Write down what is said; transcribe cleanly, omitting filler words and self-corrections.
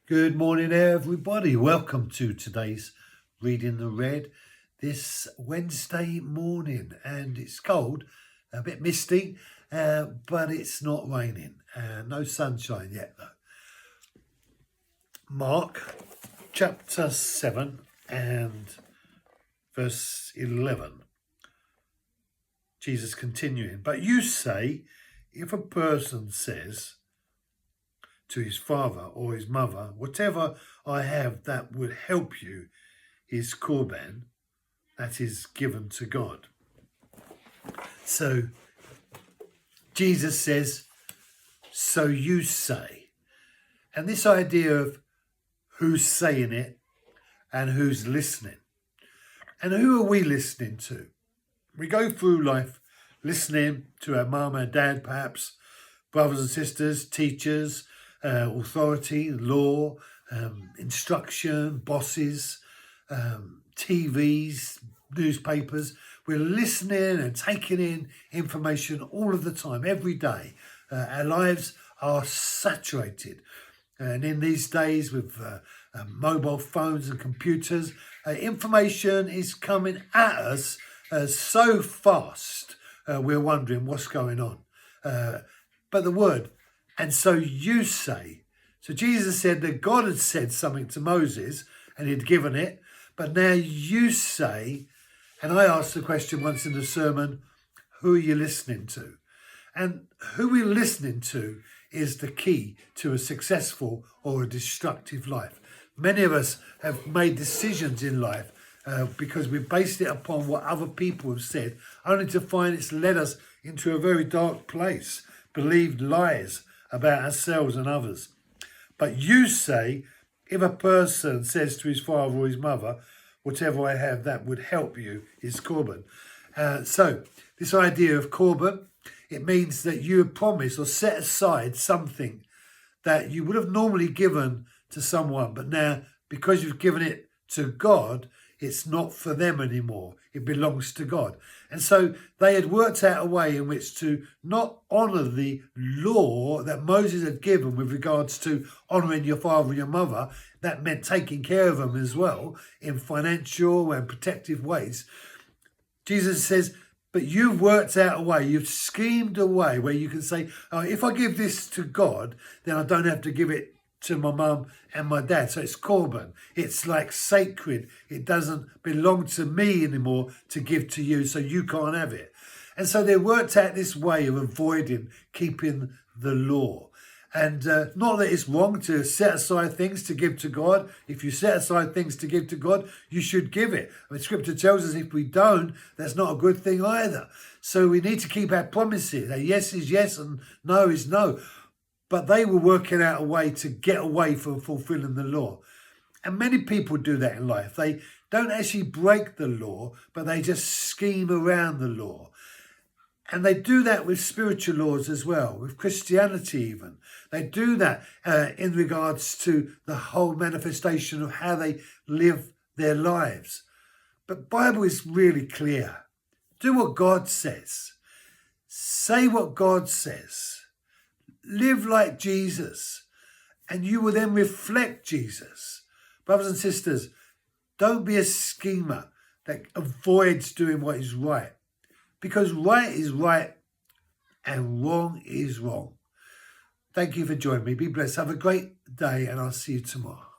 Good morning, everybody. Welcome to today's Reading the Red this Wednesday morning. And it's cold, a bit misty, but it's not raining. No sunshine yet, though. Mark chapter 7 and verse 11. Jesus continuing, "But you say, if a person says to his father or his mother, whatever I have that would help you is korban, that is given to God." So Jesus says, so you say. And this idea of who's saying it and who's listening. And who are we listening to? We go through life listening to our mum, our dad, perhaps, brothers and sisters, teachers, authority, law, instruction, bosses, TVs, newspapers. We're listening and taking in information all of the time, every day. Our lives are saturated. And in these days with mobile phones and computers, information is coming at us so fast, we're wondering what's going on. But the word, and so you say. So Jesus said that God had said something to Moses and he'd given it, but now you say, and I asked the question once in the sermon, who are you listening to? And who we're listening to is the key to a successful or a destructive life. Many of us have made decisions in life because we've based it upon what other people have said, only to find it's led us into a very dark place, believed lies about ourselves and others. But you say, if a person says to his father or his mother, whatever I have that would help you is korban. So this idea of korban, it means that you have promised or set aside something that you would have normally given to someone, but now because you've given it to God, it's not for them anymore. It belongs to God. And so they had worked out a way in which to not honour the law that Moses had given with regards to honouring your father and your mother. That meant taking care of them as well in financial and protective ways. Jesus says, but you've worked out a way, you've schemed a way where you can say, oh, if I give this to God, then I don't have to give it to my mum and my dad. So it's korban. It's like sacred. It doesn't belong to me anymore to give to you, so you can't have it. And so they worked out this way of avoiding keeping the law. And not that it's wrong to set aside things to give to God. If you set aside things to give to God, you should give it. I mean, Scripture tells us if we don't, that's not a good thing either. So we need to keep our promises. A yes is yes and no is no. But they were working out a way to get away from fulfilling the law. And many people do that in life. They don't actually break the law, but they just scheme around the law. And they do that with spiritual laws as well, with Christianity even. They do that in regards to the whole manifestation of how they live their lives. But the Bible is really clear. Do what God says. Say what God says. Live like Jesus, and you will then reflect Jesus. Brothers and sisters, don't be a schemer that avoids doing what is right, because right is right and wrong is wrong. Thank you for joining me. Be blessed. Have a great day, and I'll see you tomorrow.